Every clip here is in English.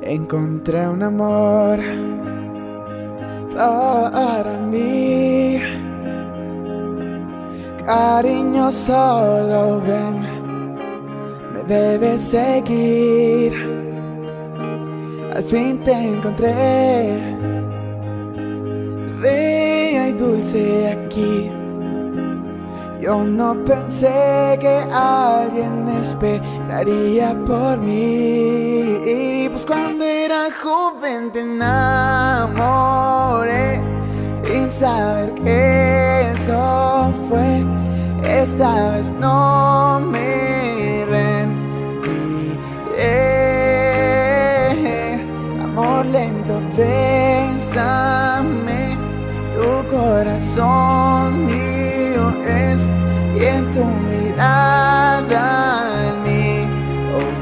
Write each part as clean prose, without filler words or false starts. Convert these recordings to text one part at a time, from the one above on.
Encontré un amor para mí. Cariño, solo ven, me debes seguir. Al fin te encontré, bella y dulce aquí. Yo no pensé que alguien esperaría por mí. Pues cuando era joven te enamoré, sin saber que eso fue. Esta vez no me rendiré. Amor lento, bésame, tu corazón mío es, y en tu mirada en mí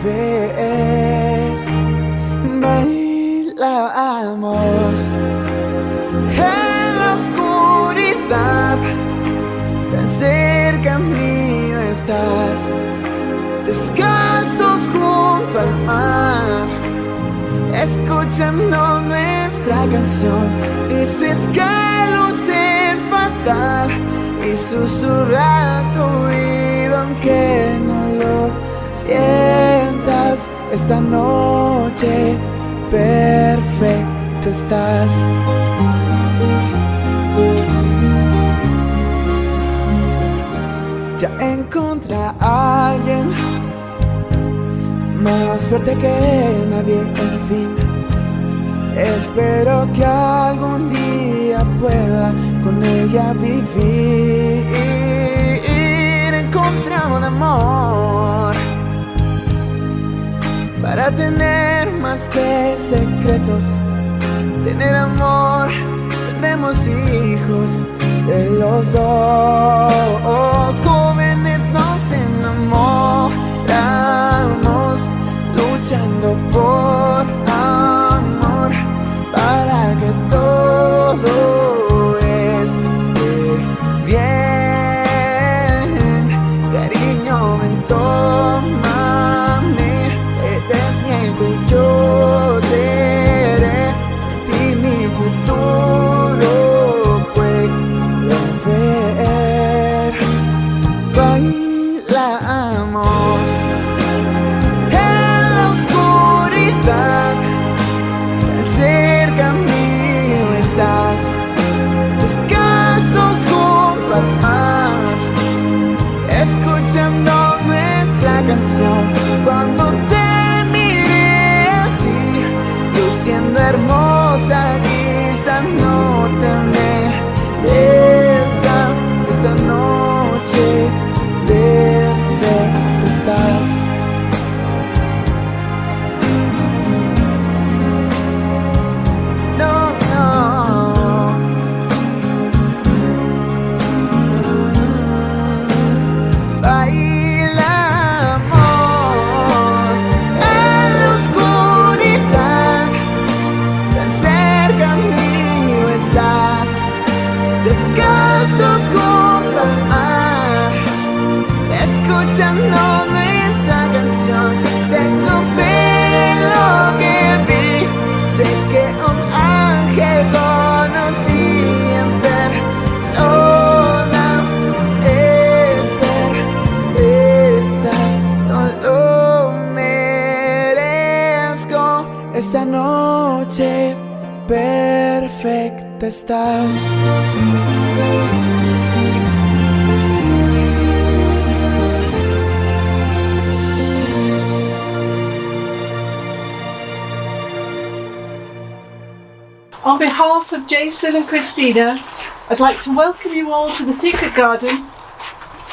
ves. Bailamos en la oscuridad, tan cerca mío estás, descalzos junto al mar, escuchando nuestra canción. Dices que la luz es fatal y susurra a tu oído aunque no lo sientas. Esta noche perfecta estás. Ya encontré a alguien más fuerte que nadie, en fin. Espero que algún día pueda con ella vivir. Encontré un amor para tener más que secretos. Tener amor, tendremos hijos de los dos. Jóvenes nos enamoramos, luchando por amor, para que todo esté bien. Cariño, ven, tómame, eres mi ángel, yo seré de ti mi futuro puedo ver. Bailamos en la oscuridad, tan cerca mío estás, descalzos junto al mar, escuchando nuestra canción. Cuando te miré así, luciendo hermosa, quizá no te merezca. Esta noche perfecta estás. Bailamos en la oscuridad, tan cerca mío estás, descalzos junto al mar, escuchando nuestra canción. Tengo fe en lo que vi, sé que un ángel conocí en persona. Es perfecta, no lo merezco. Esta noche perfecta estás. On behalf of Jaysen and Christina, I'd like to welcome you all to the Secret Garden,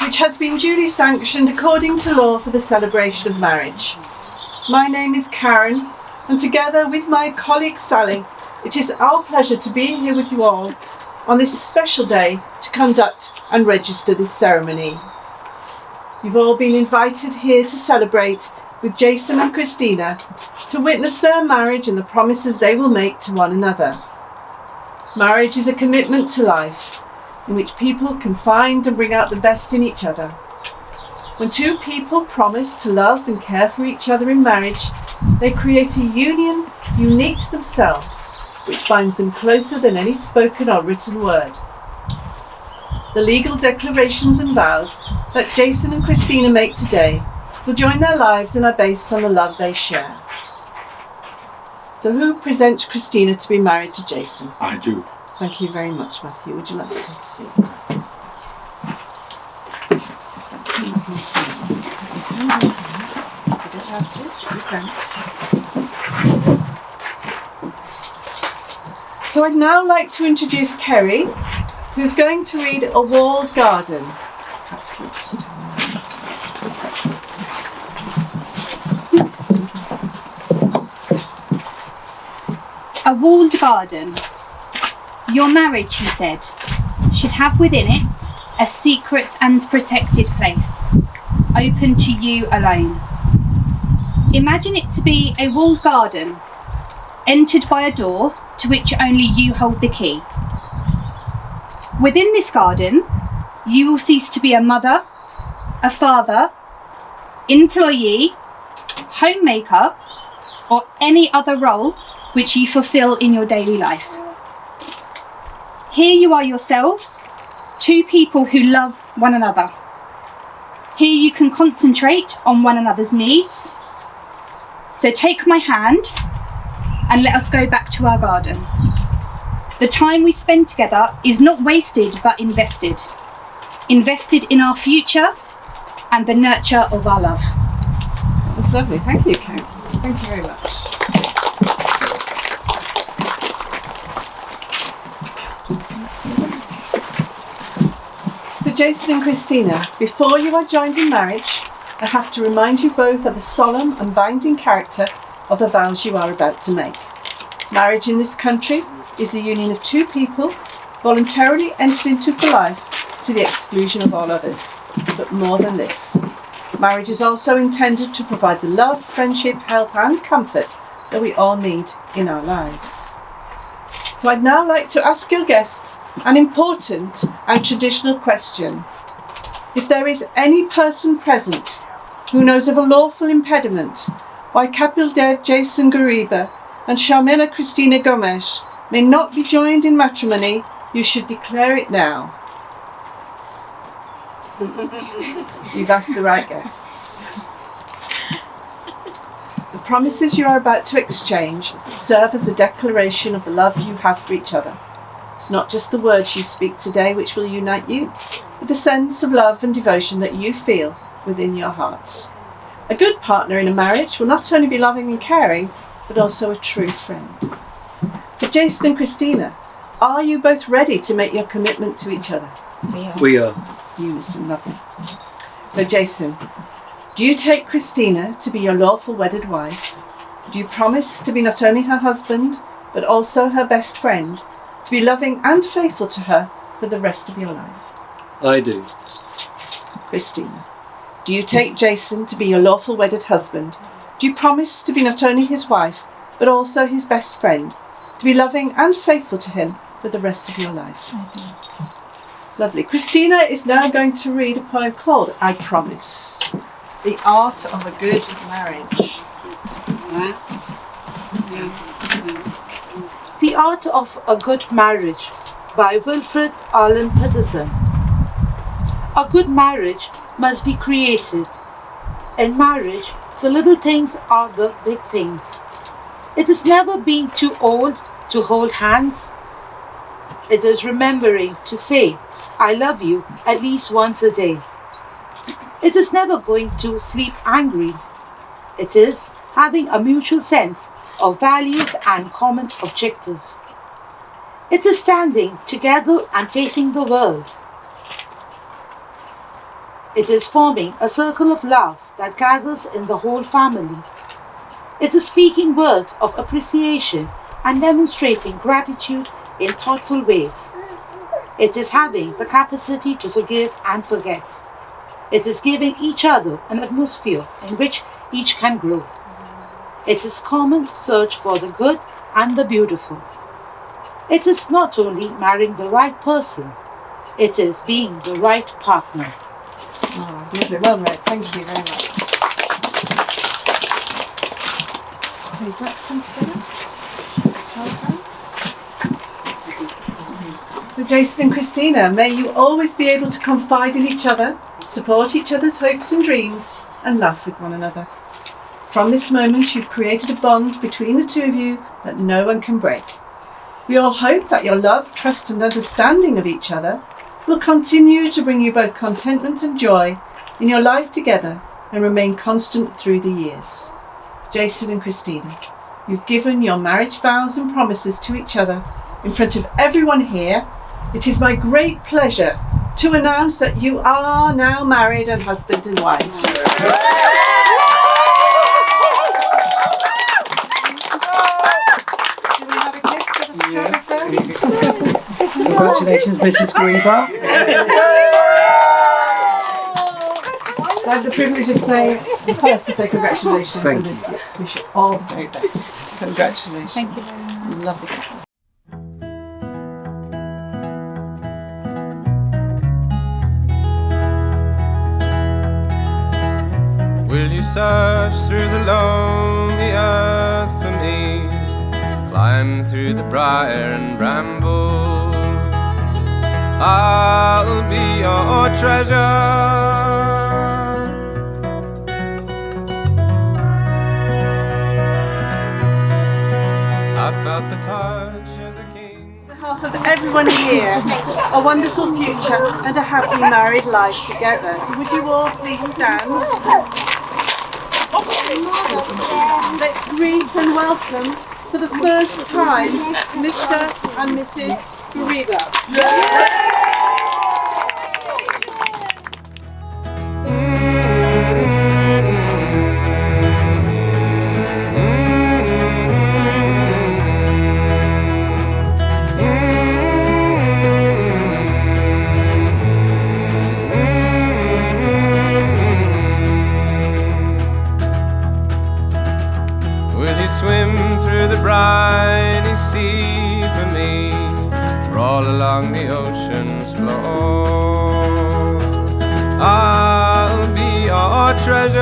which has been duly sanctioned according to law for the celebration of marriage. My name is Karen, and together with my colleague Sally, it is our pleasure to be here with you all on this special day to conduct and register this ceremony. You've all been invited here to celebrate with Jaysen and Christina, to witness their marriage and the promises they will make to one another. Marriage is a commitment to life, in which people can find and bring out the best in each other. When two people promise to love and care for each other in marriage, they create a union unique to themselves, which binds them closer than any spoken or written word. The legal declarations and vows that Jaysen and Christina make today will join their lives and are based on the love they share. So who presents Christina to be married to Jaysen? I do. Thank you very much, Matthew. Would you like to take a seat? So I'd now like to introduce Kerry, who's going to read A Walled Garden. A walled garden. Your marriage, he said, should have within it a secret and protected place, open to you alone. Imagine it to be a walled garden, entered by a door to which only you hold the key. Within this garden, you will cease to be a mother, a father, employee, homemaker, or any other role which you fulfill in your daily life. Here you are yourselves, two people who love one another. Here you can concentrate on one another's needs. So take my hand and let us go back to our garden. The time we spend together is not wasted but invested. Invested in our future and the nurture of our love. That's lovely. Thank you, Kate. Thank you very much. So Jaysen and Christina, before you are joined in marriage, I have to remind you both of the solemn and binding character of the vows you are about to make. Marriage in this country is the union of two people voluntarily entered into for life to the exclusion of all others. But more than this, marriage is also intended to provide the love, friendship, help and comfort that we all need in our lives. So I'd now like to ask your guests an important and traditional question. If there is any person present who knows of a lawful impediment why Kapildev Jaysen Gariba and Shamina Christina Gomes may not be joined in matrimony, you should declare it now. You've asked the right guests. The promises you are about to exchange serve as a declaration of the love you have for each other. It's not just the words you speak today which will unite you, but the sense of love and devotion that you feel within your hearts. A good partner in a marriage will not only be loving and caring, but also a true friend. So Jaysen and Christina, are you both ready to make your commitment to each other? We are. Unison, lovely. So Jaysen, do you take Christina to be your lawful wedded wife? Do you promise to be not only her husband, but also her best friend, to be loving and faithful to her for the rest of your life? I do. Christina, do you take Jaysen to be your lawful wedded husband? Do you promise to be not only his wife, but also his best friend, to be loving and faithful to him for the rest of your life? I do. Lovely. Christina is now going to read a poem called I Promise. The Art of a Good Marriage. The Art of a Good Marriage by Wilfred Allen Peterson. A good marriage must be creative. In marriage, the little things are the big things. It is never being too old to hold hands. It is remembering to say, I love you at least once a day. It is never going to sleep angry. It is having a mutual sense of values and common objectives. It is standing together and facing the world. It is forming a circle of love that gathers in the whole family. It is speaking words of appreciation and demonstrating gratitude in thoughtful ways. It is having the capacity to forgive and forget. It is giving each other an atmosphere in which each can grow. It is common search for the good and the beautiful. It is not only marrying the right person, it is being the right partner. Oh, Lovely, well read. Thank you very much. Okay, let's come together. Hold hands. So Jaysen and Christina, may you always be able to confide in each other, support each other's hopes and dreams, and laugh with one another. From this moment, you've created a bond between the two of you that no one can break. We all hope that your love, trust, and understanding of each other will continue to bring you both contentment and joy in your life together and remain constant through the years. Jaysen and Christina, you've given your marriage vows and promises to each other in front of everyone here. It is my great pleasure to announce that you are now married and husband and wife. Do we have a gift for the photographs? Congratulations, Mrs. Grieber. I have the privilege of saying, first to say congratulations. Thank and wish you all the very best. Congratulations. Thank you very much. Lovely. Will you search through the lonely earth for me? Climb through the briar and bramble. I'll be your treasure. I felt the touch of the king. On behalf of everyone here, a wonderful future and a happy married life together. So would you all please stand? Let's greet and welcome for the first time Mr. and Mrs. Grieber. Swim through the briny sea for me, crawl along the ocean's floor. I'll be your treasure.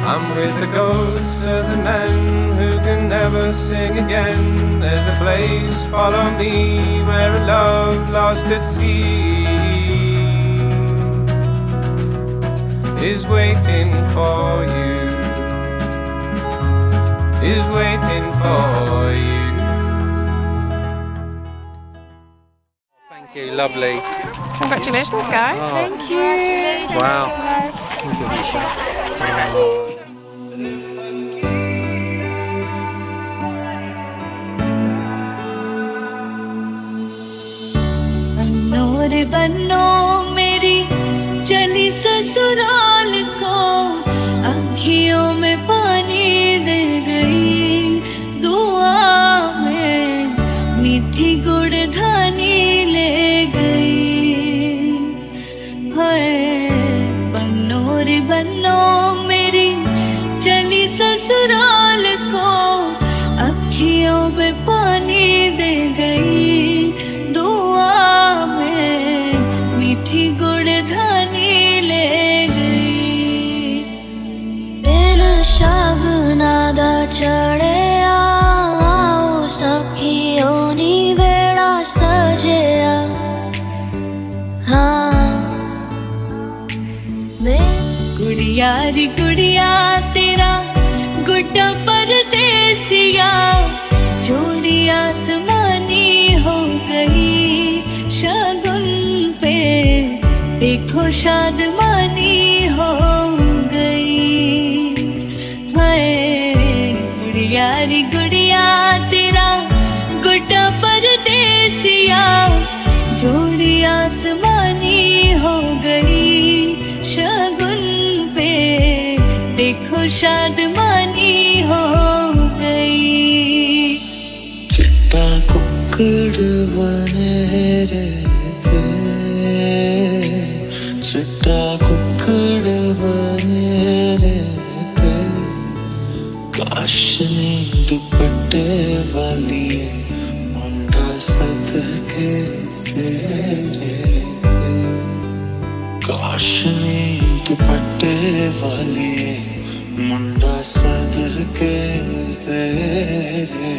I'm with the ghosts of the men who can never sing again. There's a place, follow me, where a love lost at sea is waiting for you, is waiting for you. Thank you, lovely. Congratulations, guys. Thank you. Wow. Thank you, Alicia. बन्नो रे बन्नो मेरी चली ससुराल को अँखियों में पानी दे गई दुआ में मीठी गुड़ धानी ले गई हाय बन्नो रे बन्नो मेरी चली ससुराल को अँखियों में पानी दे गई दुआ में मीठी गुड़ धानी ले गई दिन शगनादा चढ़े आओ सखियों नी बेड़ा सजया हाँ मैं गुड़िया री गुड़िया तेरा गुड्डा परदेसिया जोड़ी आसमानी हो गई शगुन पे देखो शादमानी हो गई हाय गुड़िया री गुड़िया तेरा गुड्डा परदेसिया जोड़ी आसमानी हो गई शगुन पे देखो शादमानी हो गई चिट्टा कुक्कड़ बने रहते चिट्टा कुक्कड़ बने रहते काशनी दुपट्टे वाली काश नी दुपट्टे वाली मुंडा सदर के तेरे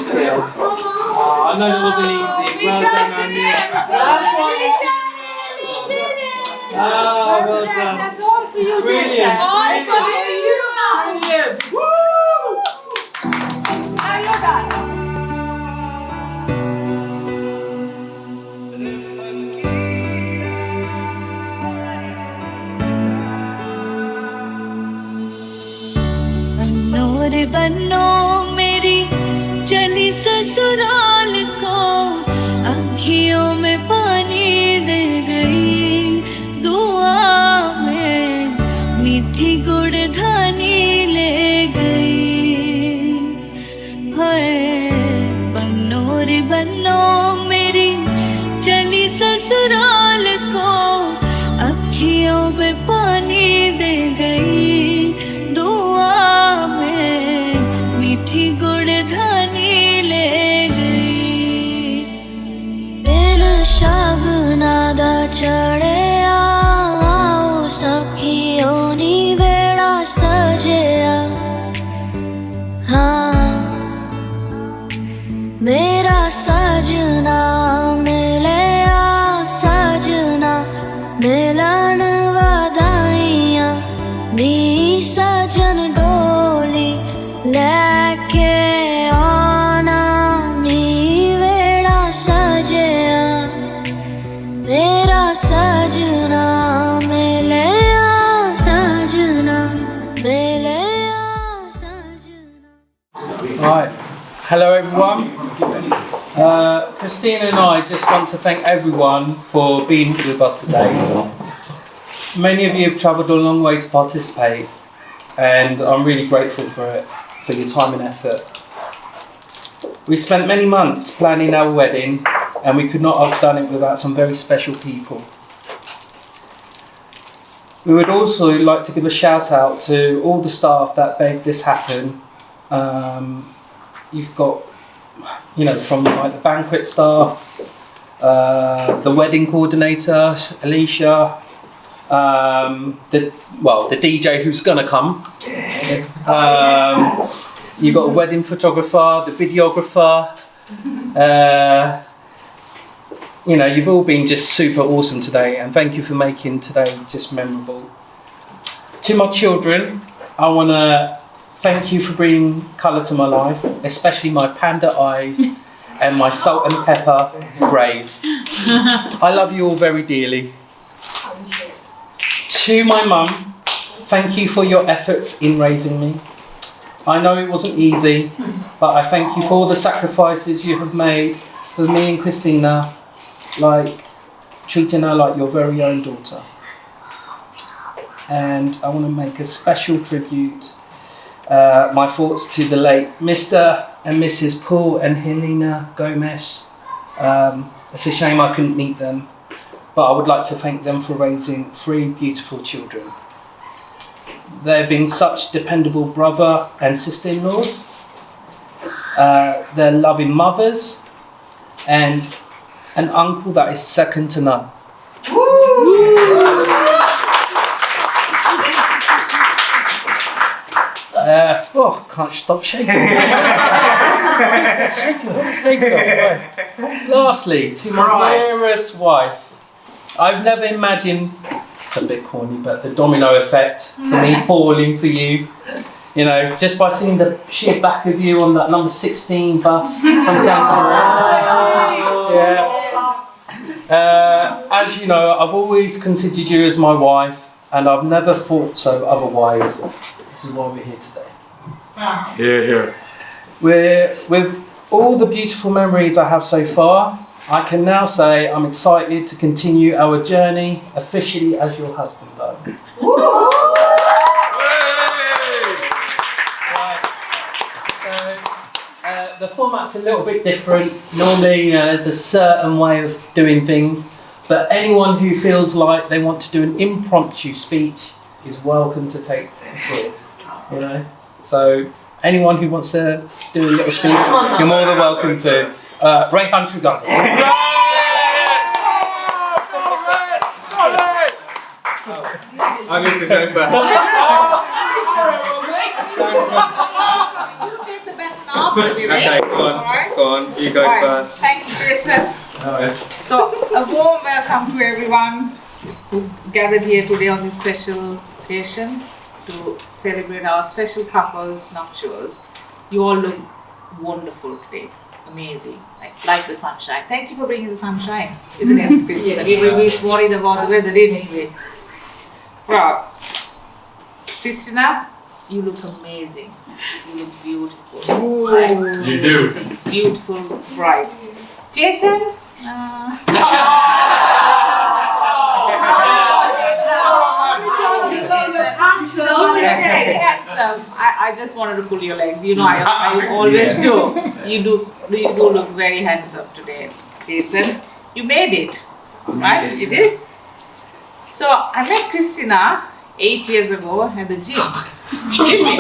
Oh, I know that wasn't easy. Well done, Andy. Ah, well done. That's all for you, Brilliant. All for you. Brilliant. Woo! Now you're done. बनो रे बनो मेरी चली ससुराल को अखियों में पानी दे गई दुआ में मीठी गुड़ धानी ले गई हाय बनो रे बनो मेरी चली ससुराल को अखियों में पानी दे गई दुआ में मीठी गुड़ धानी ले गई दिन शगना दा चढ़े आओ सखियों नी बेड़ा सजया हाँ मेरा सजना मिले आ सजना मिलन वदाइयां दी सजन डोली लेके आना नी वेड़ा सजया मेरा सजना मिले आ सजना मिले आ सजना Right. Hello, everyone. Christina and I just want to thank everyone for being with us today. Many of you have travelled a long way to participate, and I'm really grateful for it, for your time and effort. We spent many months planning our wedding, and we could not have done it without some very special people. We would also like to give a shout out to all the staff that made this happen. You've got, from like the banquet staff, the wedding coordinator, Alicia, the DJ who's gonna come, You've got a wedding photographer, the videographer. You've all been just super awesome today, and thank you for making today just memorable. To my children, I want to thank you for bringing colour to my life, especially my panda eyes and my salt and pepper greys. I love you all very dearly. To my mum, thank you for your efforts in raising me. I know it wasn't easy, but I thank you for all the sacrifices you have made for me and Christina, like treating her like your very own daughter. And I want to make a special tribute, my thoughts to the late Mr. and Mrs. Paul and Helena Gomez. It's a shame I couldn't meet them, but I would like to thank them for raising 3 beautiful children. They've been such dependable brother and sister-in-laws. They're loving mothers and an uncle that is second to none. Can't stop shaking. Shake it off. Lastly, to my dearest wife, I've never imagined, it's a bit corny, but the domino effect for me falling for you. Just by seeing the sheer back of you on that number 16 bus from down as you know, I've always considered you as my wife, and I've never thought so otherwise. This is why we're here today. Here. With all the beautiful memories I have so far, I can now say I'm excited to continue our journey officially as your husband, though. The format's a little bit different. Normally, there's a certain way of doing things, but anyone who feels like they want to do an impromptu speech is welcome to take it. So anyone who wants to do a little speech, you're more than welcome to. Rayhan Sugar. I need to go first. Okay, go on, you go first. Thank you, Jaysen. So, a warm welcome to everyone who gathered here today on this special occasion to celebrate our special couple's nuptials. You all look wonderful today. Amazing. Like the sunshine. Thank you for bringing the sunshine, isn't it, Christina? We were worried about the weather, didn't we? Well, Christina, you look amazing. You look beautiful. Right? You do. Beautiful bride. Jaysen? Handsome. I just wanted to pull your legs. I always do. You do look very handsome today, Jaysen. You made it, right? You did. So I met Christina 8 years ago at the gym. Please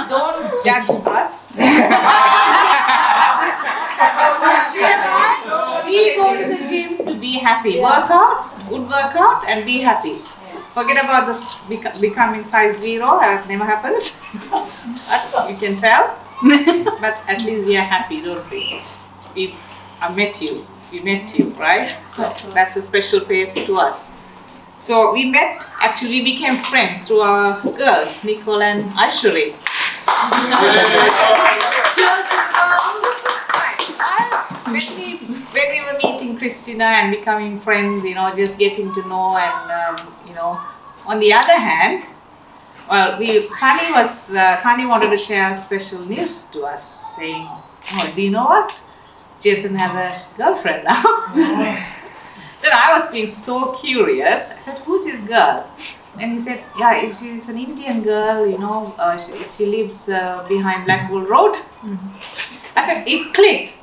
don't judge us. We go to the gym to be happy. Work out, good workout, and be happy. Forget about this becoming size 0. That never happens. You can tell. But at least we are happy, don't we? I met you. We met you, right? So that's a special place to us. So we met, actually became friends through our girls, Nicole and Aishwarya. When we were meeting Christina and becoming friends, just getting to know and, on the other hand, well, Sunny wanted to share special news to us, saying, do you know what? Jaysen has a girlfriend now. Then I was being so curious. I said, who's this girl? And he said, yeah, she's an Indian girl, she lives behind Blackpool Road. I said, it clicked.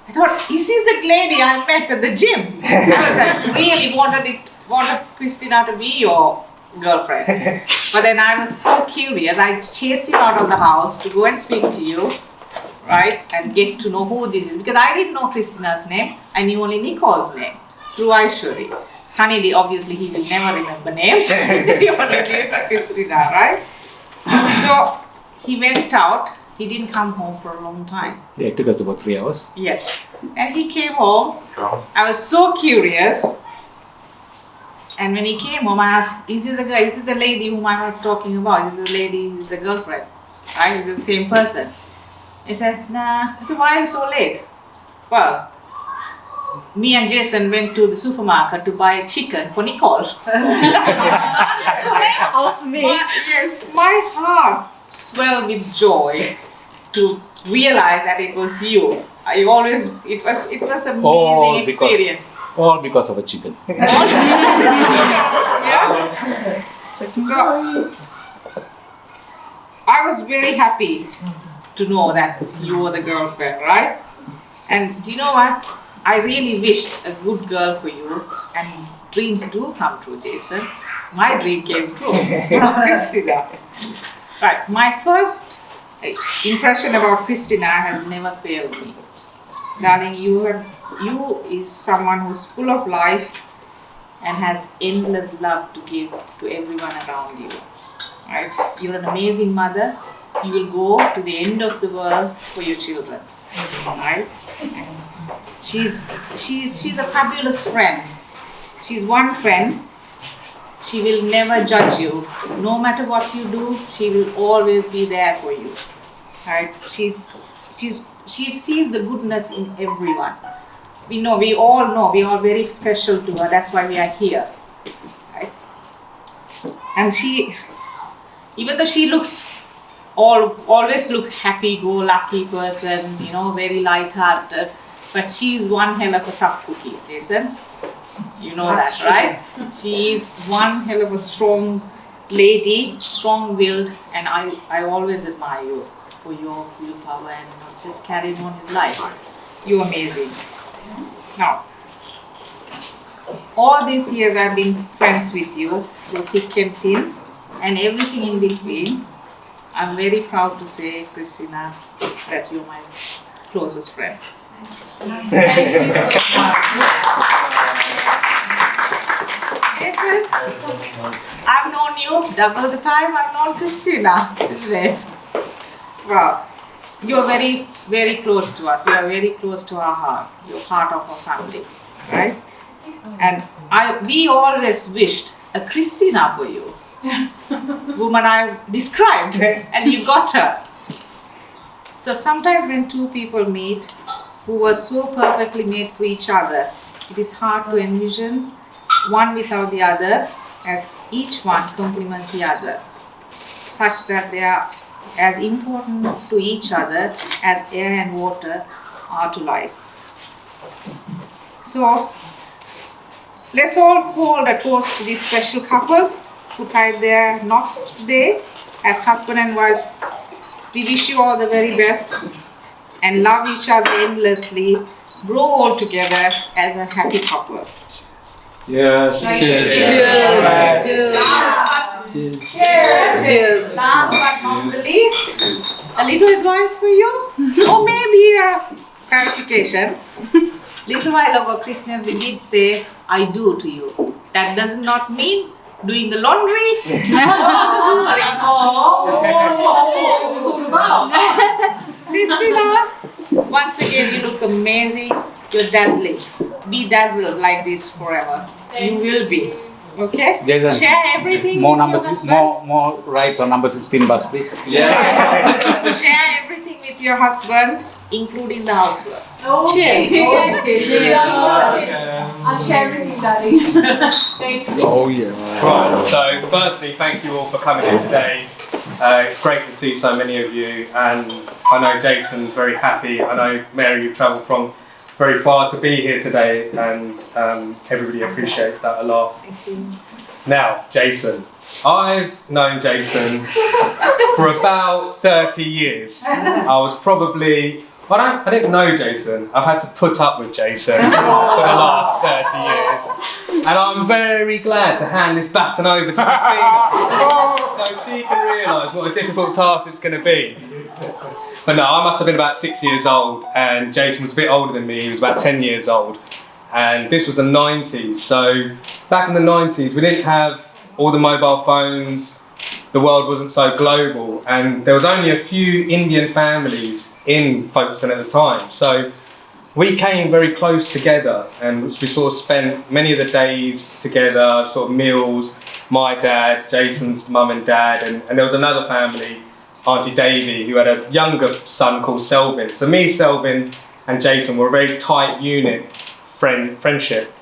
I thought, is this the lady I met at the gym? I was like, really wanted Christina to be your girlfriend. But then I was so curious. I chased him out of the house to go and speak to you, right? And get to know who this is. Because I didn't know Christina's name. I knew only Nicole's name through Aishwarya. Sunny, obviously, he will never remember names. He only knew Christina, right? So he went out he didn't come home for a long time. Yeah, it took us about 3 hours. Yes. And he came home. I was so curious. And when he came home, I asked, is it the guy, is it the lady whom I was talking about? Is it the lady, is it the girlfriend? Right? Is it the same person? He said, nah. I said, why are you so late? Well, me and Jaysen went to the supermarket to buy chicken for Nicole. Of me. Yes, my heart swelled with joy to realize that it was you. It was an amazing experience. All because of a chicken. Yeah. So I was very happy to know that you were the girlfriend, right? And do you know what? I really wished a good girl for you, and dreams do come true, Jaysen. My dream came true. Christina. Right, my first impression about Christina has never failed me. Darling, you is someone who's full of life and has endless love to give to everyone around you. Right? You're an amazing mother. You will go to the end of the world for your children. Right? And she's a fabulous friend. She's one friend. She will never judge you. No matter what you do, she will always be there for you. Right? She sees the goodness in everyone. We all know, we are very special to her. That's why we are here. Right? And she, even though she always looks happy-go-lucky person, very light-hearted, but she's one hell of a tough cookie, Jaysen. You know that, right? She is one hell of a strong lady, strong-willed, and I always admire you for your willpower and just carrying on with life. You're amazing. Now, all these years I've been friends with you through thick and thin and everything in between. I'm very proud to say, Christina, that you're my closest friend. Thank you so much. Jaysen, I've known you double the time I've known Christina, isn't it? Wow. You're very, very close to us. You are very close to our heart. You're part of our family, right? And we always wished a Christina for you, woman I described, and you got her. So sometimes when two people meet who were so perfectly made for each other, it is hard to envision one without the other, as each one complements the other, such that they are as important to each other as air and water are to life. So let's all hold a toast to this special couple who tied their knots today as husband and wife. We wish you all the very best and love each other endlessly. Grow all together as a happy couple. Yes. Cheers. Cheers. Cheers. Last but not the least, a little advice for you, or maybe a clarification. Little while ago, Christina did say, I do to you. That does not mean doing the laundry. Christina, once again, you look amazing. You're dazzling. Be dazzled like this forever. You will be. Okay? Jaysen, share everything more with your husband. more rides on number 16 bus, please. Yeah. Share everything with your husband, including the housework. Oh, cheers. I'll share everything, Daddy. Thanks. Oh yeah. Right, so firstly, thank you all for coming in today. It's great to see so many of you, and I know Jaysen's very happy. I know, Mary, you've travelled from very far to be here today, and everybody appreciates that a lot. Thank you. Now, Jaysen. I've known Jaysen for about 30 years. I didn't know Jaysen. I've had to put up with Jaysen for the last 30 years. And I'm very glad to hand this baton over to Christina so she can realise what a difficult task it's going to be. But no, I must have been about 6 years old, and Jaysen was a bit older than me. He was about 10 years old. And this was the 90s. So back in the 90s, we didn't have all the mobile phones. the world wasn't so global, and there was only a few Indian families in Folkestone at the time. So we came very close together, and we sort of spent many of the days together, sort of meals, my dad, Jason's mum and dad, and there was another family, Auntie Davy, who had a younger son called Selvin. So me, Selvin and Jaysen were a very tight unit, friendship.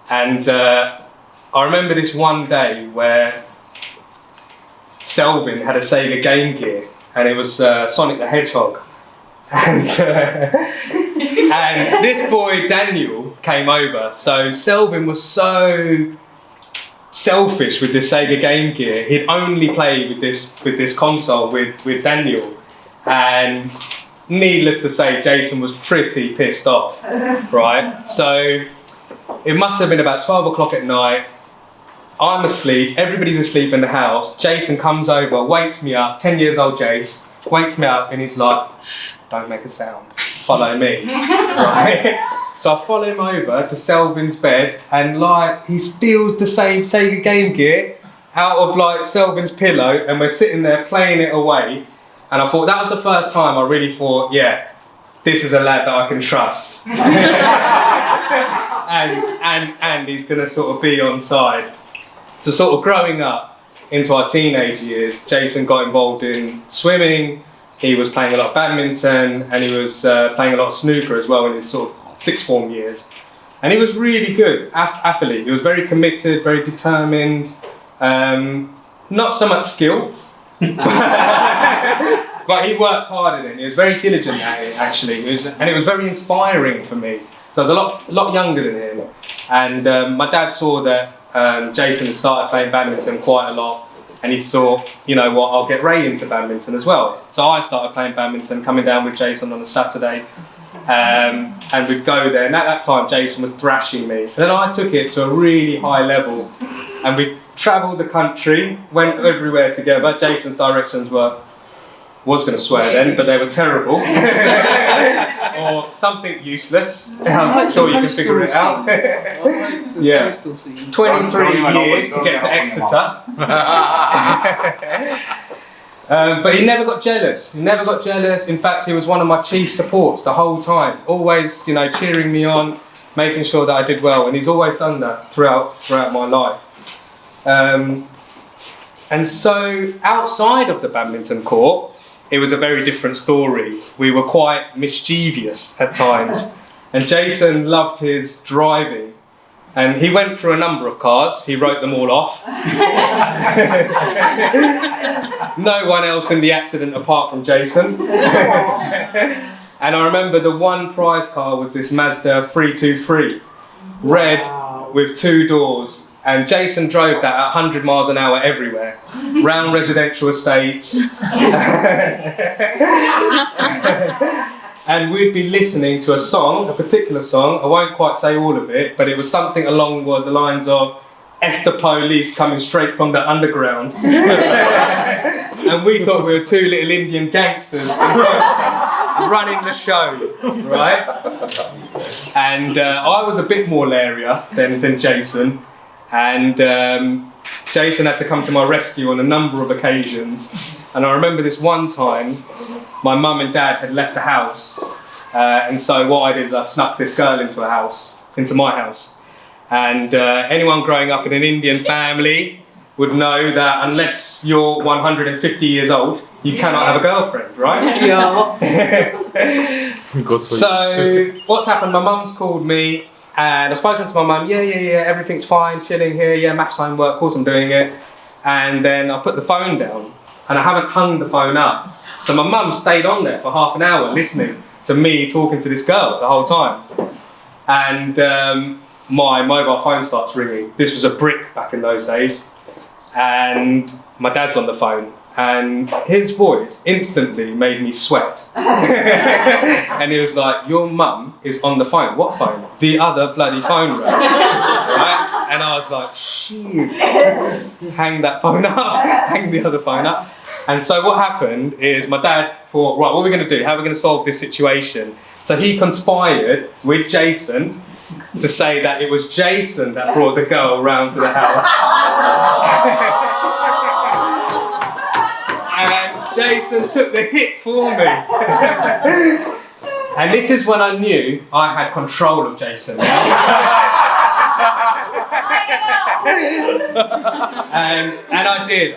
And I remember this one day where Selvin had a Sega Game Gear, and it was Sonic the Hedgehog. And this boy Daniel came over. So Selvin was so selfish with this Sega Game Gear. He'd only play with this console with Daniel, and needless to say, Jaysen was pretty pissed off, right? So it must have been about 12 o'clock at night. I'm asleep, everybody's asleep in the house. Jaysen comes over, wakes me up, 10 years old Jace, wakes me up, and he's like, shh, don't make a sound, follow me, right? So I follow him over to Selvin's bed, and like, he steals the same Sega Game Gear out of like Selvin's pillow, and we're sitting there playing it away. And I thought, that was the first time I really thought, yeah, this is a lad that I can trust. and he's gonna sort of be on side. So sort of growing up into our teenage years, Jaysen got involved in swimming, he was playing a lot of badminton, and he was playing a lot of snooker as well in his sort of sixth form years. And he was really good athlete. He was very committed, very determined, not so much skill, but he worked hard at it. He was very diligent at it, actually, and it was very inspiring for me. So I was a lot younger than him, and my dad saw that Jaysen had started playing badminton quite a lot, and he thought, you know what, I'll get Ray into badminton as well. So I started playing badminton, coming down with Jaysen on a Saturday, and we'd go there, and at that time Jaysen was thrashing me. And then I took it to a really high level, and we travelled the country, went everywhere together. Jason's directions was going to swear then, but they were terrible. Or something useless. I'm sure you can figure it out. Yeah. 23 years to get to Exeter. But he never got jealous. In fact, he was one of my chief supports the whole time. Always, you know, cheering me on, making sure that I did well. And he's always done that throughout my life. And so outside of the badminton court, it was a very different story. We were quite mischievous at times. And Jaysen loved his driving. And he went through a number of cars. He wrote them all off. No one else in the accident apart from Jaysen. And I remember the one prize car was this Mazda 323, red with 2 doors. And Jaysen drove that at 100 miles an hour everywhere, round residential estates. And we'd be listening to a song, a particular song. I won't quite say all of it, but it was something along the lines of F the police coming straight from the underground. And we thought we were 2 little Indian gangsters running the show, right? And I was a bit more leery than Jaysen. And Jaysen had to come to my rescue on a number of occasions. And I remember this one time, my mum and dad had left the house. And so what I did is I snuck this girl into my house. And anyone growing up in an Indian family would know that unless you're 150 years old, you cannot have a girlfriend, right? Yeah. So what's happened, my mum's called me, and I've spoken to my mum, yeah, everything's fine, chilling here, yeah, maths homework, of course I'm doing it. And then I put the phone down, and I haven't hung the phone up. So my mum stayed on there for half an hour listening to me talking to this girl the whole time. And my mobile phone starts ringing. This was a brick back in those days. And my dad's on the phone. And his voice instantly made me sweat. And he was like, your mum is on the phone. What phone? The other bloody phone, right? And I was like, shit. Hang that phone up. Hang the other phone up. And so what happened is my dad thought, right, what are we going to do? How are we going to solve this situation? So he conspired with Jaysen to say that it was Jaysen that brought the girl round to the house. Jaysen took the hit for me. And this is when I knew I had control of Jaysen. And I did.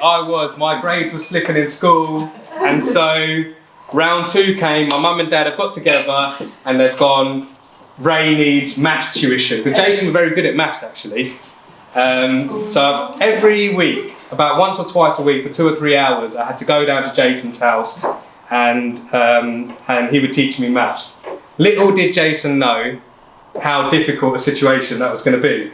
My grades were slipping in school. And so round 2 came, my mum and dad have got together and they've gone, Ray needs maths tuition. Because Jaysen was very good at maths actually. So every week, about once or twice a week for 2 or 3 hours, I had to go down to Jaysen's house and he would teach me maths. Little did Jaysen know how difficult a situation that was going to be.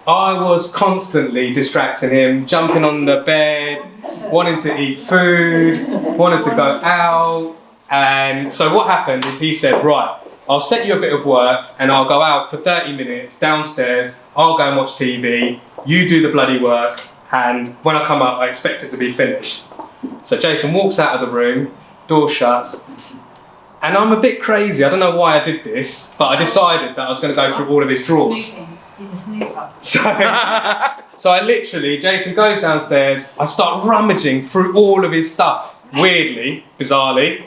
I was constantly distracting him, jumping on the bed, wanting to eat food, wanting to go out. And so what happened is he said, right, I'll set you a bit of work and I'll go out for 30 minutes downstairs, I'll go and watch TV, you do the bloody work, and when I come up I expect it to be finished. So Jaysen walks out of the room, door shuts, and I'm a bit crazy, I don't know why I did this, but I decided that I was going to go through all of his drawers. He's a snooper. So I literally, Jaysen goes downstairs, I start rummaging through all of his stuff, weirdly, bizarrely,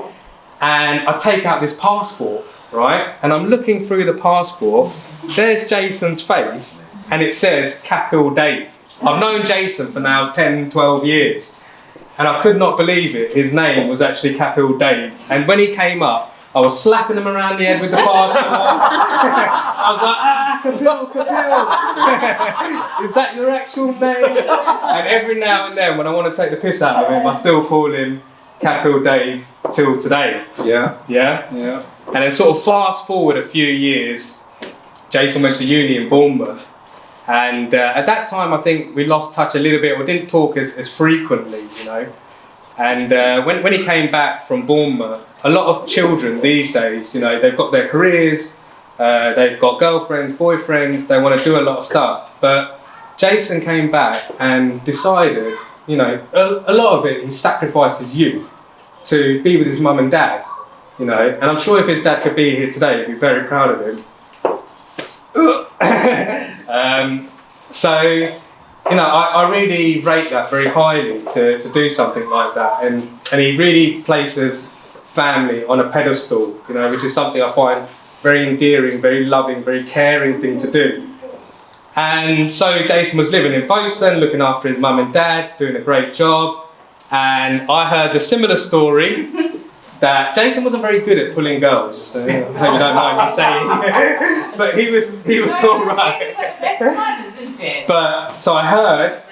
and I take out this passport, right? And I'm looking through the passport, there's Jaysen's face, and it says Kapil Dave. I've known Jaysen for now 10, 12 years, and I could not believe it. His name was actually Kapil Dave. And when he came up, I was slapping him around the head with the passport. I was like, Kapil. Is that your actual name? And every now and then, when I want to take the piss out of him, I still call him Kapil Dave till today. Yeah. Yeah? Yeah. And then sort of fast forward a few years, Jaysen went to uni in Bournemouth. And at that time, I think we lost touch a little bit, or didn't talk as frequently, you know. And when he came back from Bournemouth, a lot of children these days, you know, they've got their careers, they've got girlfriends, boyfriends, they want to do a lot of stuff. But Jaysen came back and decided, you know, a lot of it, he sacrificed his youth to be with his mum and dad, you know. And I'm sure if his dad could be here today, he'd be very proud of him. So, you know, I really rate that very highly to do something like that, and he really places family on a pedestal, you know, which is something I find very endearing, very loving, very caring thing to do. And so Jaysen was living in Folkestone, looking after his mum and dad, doing a great job, and I heard the similar story that Jaysen wasn't very good at pulling girls, so I hope you don't mind me saying, but he was all right. That's fun, isn't it? But so I heard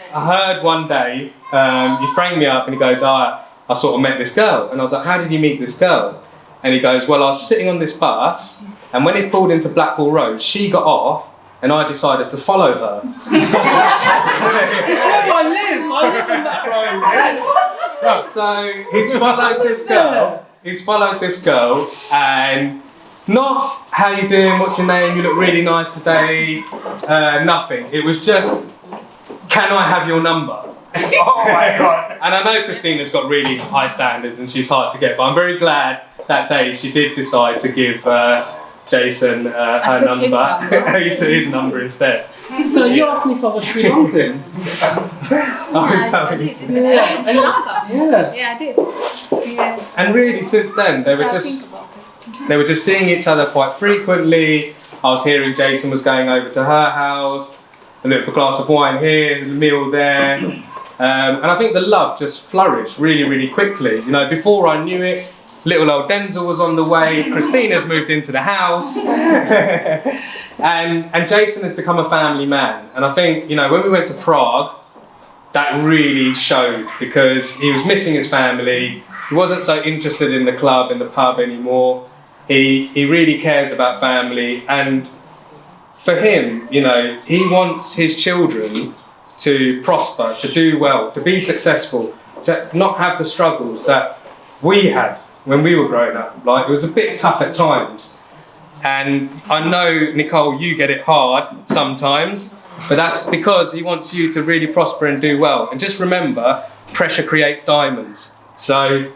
one day, he rang me up and he goes, I sort of met this girl. And I was like, how did you meet this girl? And he goes, well, I was sitting on this bus, and when it pulled into Blackwall Road, she got off, and I decided to follow her. It's where I live in that road. So he's followed this girl, and not how you doing, what's your name, you look really nice today, nothing. It was just, can I have your number? Oh my God. And I know Christina's got really high standards and she's hard to get, but I'm very glad that day she did decide to give Jaysen her number. You took his number instead. No, you asked me if I was Sri Lankan. Yes, I did, isn't it? Yeah. Sri Lanka. Yeah. I did. Yeah. And really, since then, they were just seeing each other quite frequently. I was hearing Jaysen was going over to her house, a little glass of wine here, a meal there. And I think the love just flourished really, really quickly. You know, before I knew it, little old Denzel was on the way, Christina's moved into the house, and Jaysen has become a family man. And I think, you know, when we went to Prague, that really showed, because he was missing his family. He wasn't so interested in the club and the pub anymore. He really cares about family, and for him, you know, he wants his children to prosper, to do well, to be successful, to not have the struggles that we had when we were growing up. Like, it was a bit tough at times. And I know, Nicole, you get it hard sometimes, but that's because he wants you to really prosper and do well. And just remember, pressure creates diamonds. So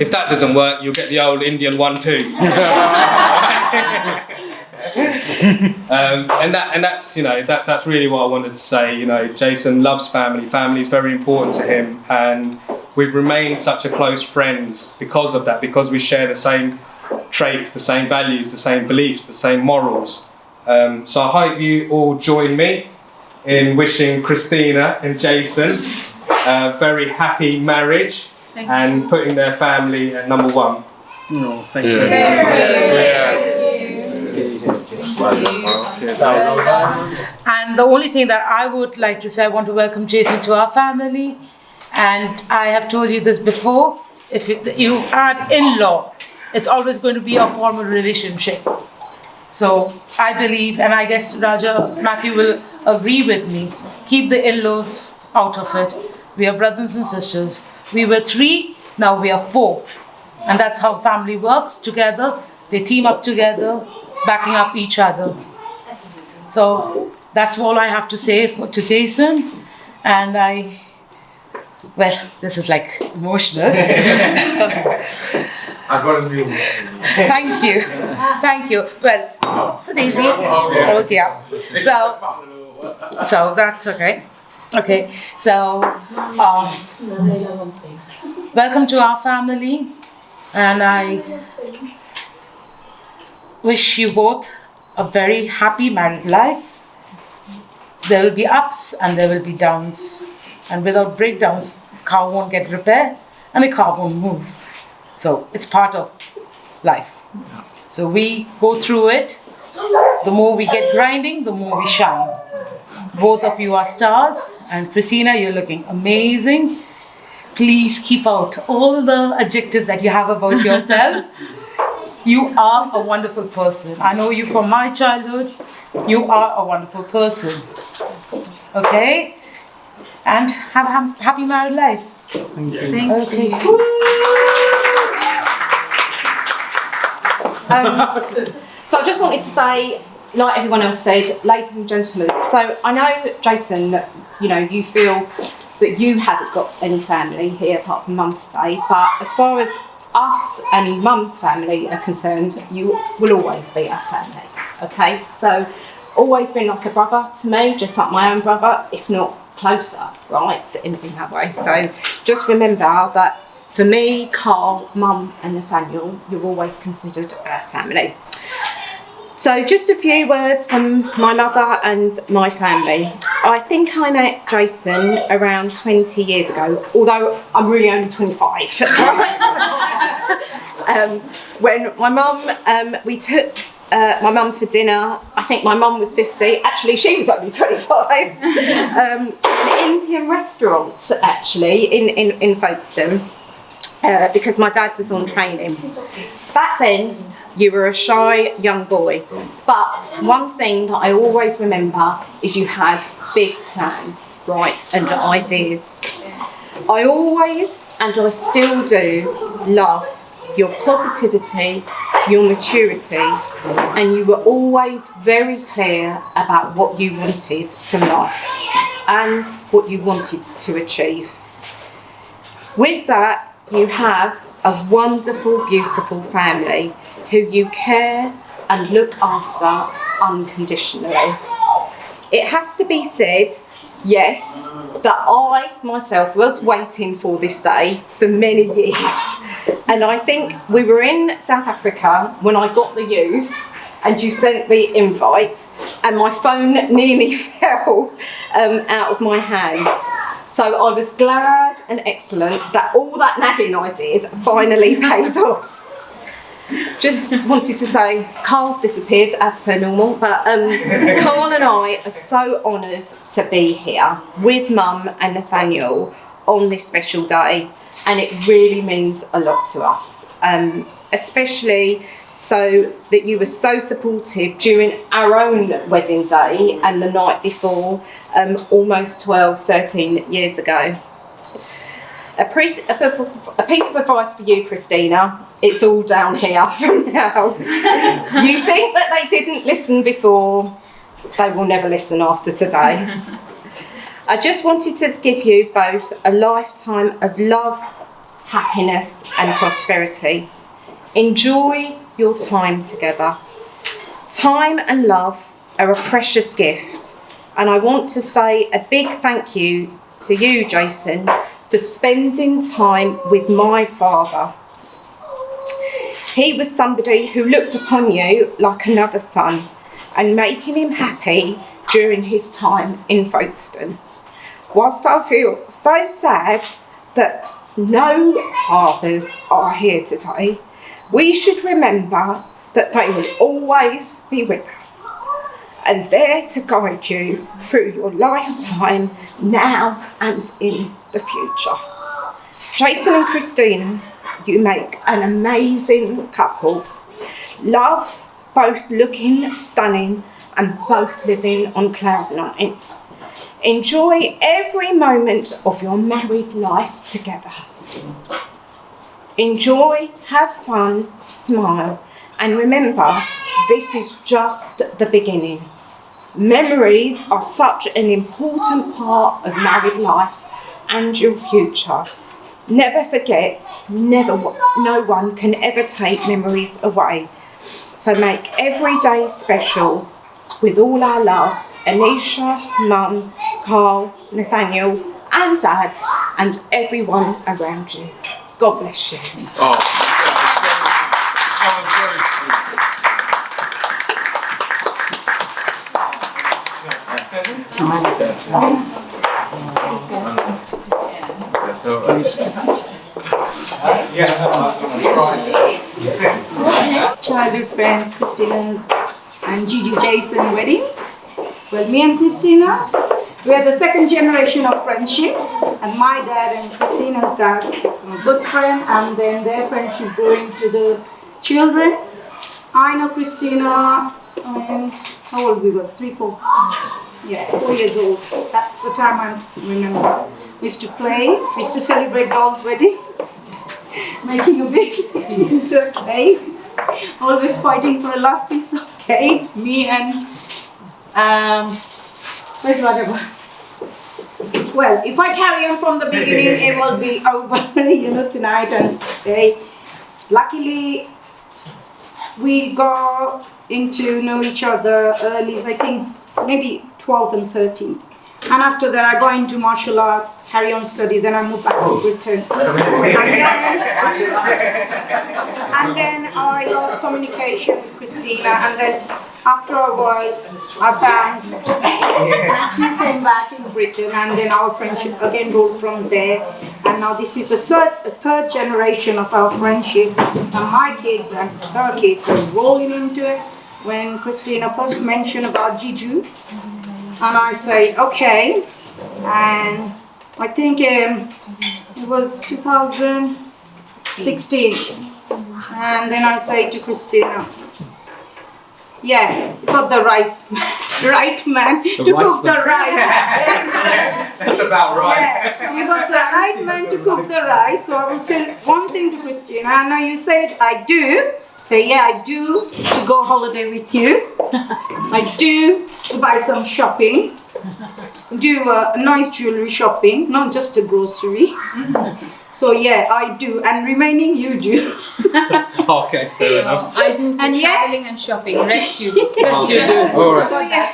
if that doesn't work, you'll get the old Indian one too. And that's, you know, that's really what I wanted to say. You know, Jaysen loves family. Family is very important to him, and we've remained such a close friends because of that, because we share the same traits, the same values, the same beliefs, the same morals. So I hope you all join me in wishing Christina and Jaysen a very happy marriage and putting their family at number one. Oh, thank you. And the only thing that I would like to say, I want to welcome Jaysen to our family. And I have told you this before, if you add in-law, it's always going to be a formal relationship. So I believe, and I guess Matthew will agree with me, keep the in-laws out of it. We are brothers and sisters. We were 3, now we are 4. And that's how family works together. They team up together, backing up each other. So that's all I have to say to Jaysen. And this is like emotional. I got a new. Thank you. Thank you. Well, oops, Daisy. Oh, yeah. So that's okay. Okay. So, welcome to our family. And I wish you both a very happy married life. There will be ups and there will be downs. And without breakdowns, a car won't get repaired and a car won't move. So it's part of life. So we go through it. The more we get grinding, the more we shine. Both of you are stars. And Christina, you're looking amazing. Please keep out all the adjectives that you have about yourself. You are a wonderful person. I know you from my childhood. You are a wonderful person. Okay? And have a happy married life. Thank you. Thank you. So I just wanted to say, like everyone else said, ladies and gentlemen, so I know, Jaysen, that you feel that you haven't got any family here apart from Mum today, but as far as us and Mum's family are concerned, you will always be our family, okay? So always been like a brother to me, just like my own brother, if not closer, right, in that way. So just remember that for me, Carl, Mum and Nathaniel, you're always considered our family. So just a few words from my mother and my family. I think I met Jaysen around 20 years ago, although I'm really only 25. When my mum, we took my mum for dinner. I think my mum was 50. Actually, she was only 25. An Indian restaurant, actually, in Folkestone, because my dad was on training. Back then, you were a shy young boy, but one thing that I always remember is you had big plans, right, and ideas. I always, and I still do, love your positivity, your maturity, and you were always very clear about what you wanted from life and what you wanted to achieve. With that, you have a wonderful, beautiful family who you care and look after unconditionally. It has to be said, yes, that I myself was waiting for this day for many years. And I think we were in South Africa when I got the news and you sent the invite and my phone nearly fell out of my hands. So I was glad and excellent that all that nagging I did finally paid off. Just wanted to say, Carl's disappeared as per normal, but Carl and I are so honoured to be here with Mum and Nathaniel on this special day, and it really means a lot to us, especially so that you were so supportive during our own wedding day and the night before, almost 12, 13 years ago. A piece of advice for you, Christina, it's all down here from now. You think that they didn't listen before, they will never listen after today. I just wanted to give you both a lifetime of love, happiness and prosperity. Enjoy your time together. Time and love are a precious gift, and I want to say a big thank you to you, Jaysen, for spending time with my father. He was somebody who looked upon you like another son and making him happy during his time in Folkestone. Whilst I feel so sad that no fathers are here today, we should remember that they will always be with us and there to guide you through your lifetime now and in the future. Jaysen and Christina, you make an amazing couple. Love, both looking stunning and both living on cloud nine. Enjoy every moment of your married life together. Enjoy, have fun, smile, and remember, this is just the beginning. Memories are such an important part of married life and your future. Never forget, no one can ever take memories away. So make every day special with all our love, Anisha, Mum, Carl, Nathaniel, and Dad, and everyone around you. God bless you. Childhood friend Christina's and Jaysen wedding. Well, me and Christina, we are the second generation of friendship, and my dad and Christina's dad were a good friend, and then their friendship grew into the children. I know Christina, how old we was? 3, 4. Yeah, 4 years old. That's the time I remember. We used to play, we used to celebrate doll's wedding, making a big cake, always fighting for a last piece of cake, me and where's whatever. Well, if I carry on from the beginning, it will be over, tonight and today. Luckily, we got into know each other early, I think maybe 12 and 13. And after that, I got into martial art, carry on study, then I moved back to Britain. And then I lost communication with Christina, and then after a while, I found she came back in Britain, and then our friendship again grew from there. And now this is the third generation of our friendship, and my kids and her kids are rolling into it. When Christina first mentioned about Jiju, and I say, okay, and I think it was 2016, and then I say to Christina, yeah, you got the right man to cook the rice. That's about right. Yeah, you got the right man to cook the rice, so I will tell one thing to Christina, and now you said, I do. Say, yeah, I do to go holiday with you. I do to buy some shopping. Do a nice jewelry shopping, not just a grocery. So yeah, I do, and remaining you do. Okay, fair enough. I do traveling and shopping. Rest you do. Rest you do. All right. So yeah,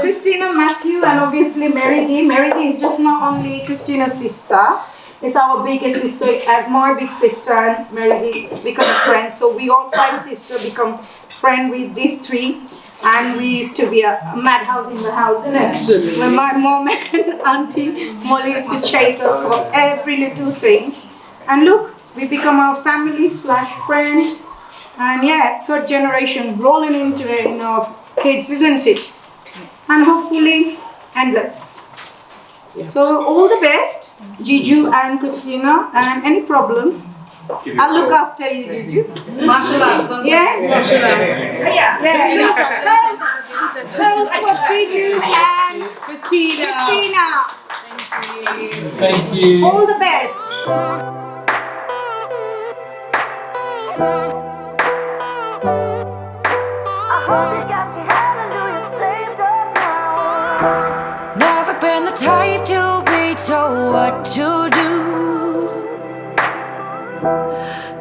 Christina, Matthew, and obviously Mary D. Mary D is just not only Christina's sister. It's our biggest sister, as my big sister and Mary D become friends. So we all 5 sisters become friends with these 3. And we used to be a madhouse in the house, isn't it? Absolutely. When my mom and auntie Molly used to chase us for every little thing. And look, we become our family / friends. And yeah, 3rd generation rolling into it, kids, isn't it? And hopefully endless. Yeah. So all the best, Jiju and Christina, and any problem, I'll look after you, Jiju. Martial arts. Yeah? Martial arts. Yeah. Tell for Jiju and Christina. Thank you. All the best. Never been the type to be told what to do.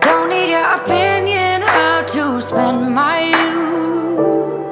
Don't need your opinion how to spend my youth.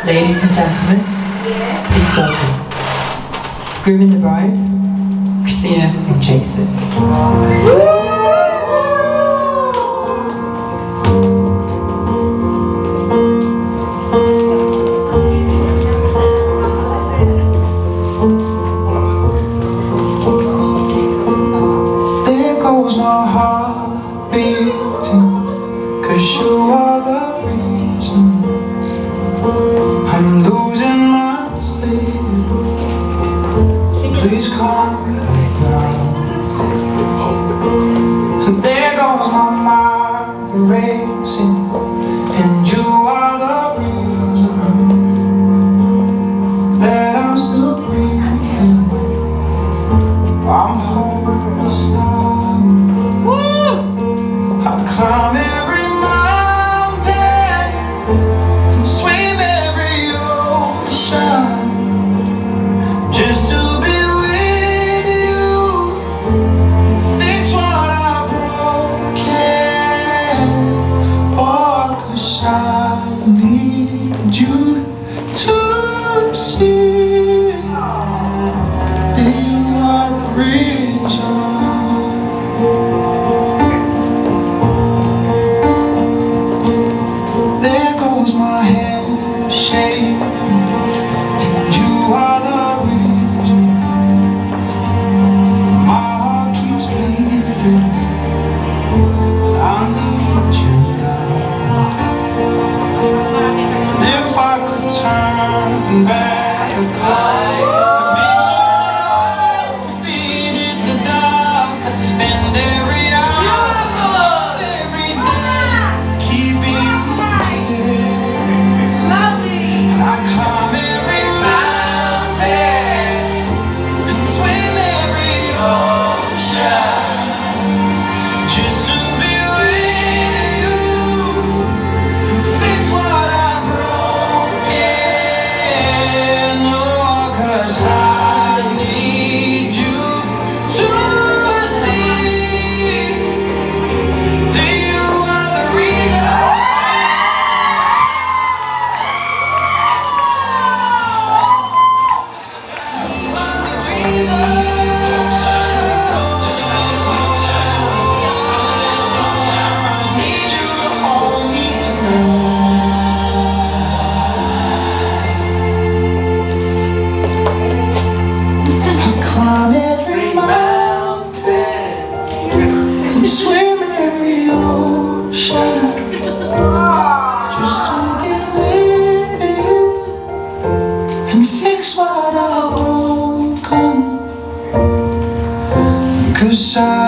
Ladies and gentlemen, please welcome groom and the bride, Christina and Jaysen. There goes my heart beating, 'cause you are the reason I'm losing my sleep. Please come back now. And there goes my mind racing, and you are the reason that I'm still breathing. I'm hopeless now. I climb every mountain and swim every ocean just to be with you and fix what I've broken. Oh, 'cause I need you to see that you are the reason. There goes my head shaking, and you are the reason. My heart keeps bleeding, I need you now. And if I could turn back the clock and make sure that I defeated the dark, I'd spend every hour of every day keeping you safe. And I climb every mountain and swim every ocean just to be with you and fix what I've broken. Oh, 'cause I need you to see that you are the reason. Climb every mountain and swim every ocean just to be with you and fix what I've broken. 'Cause I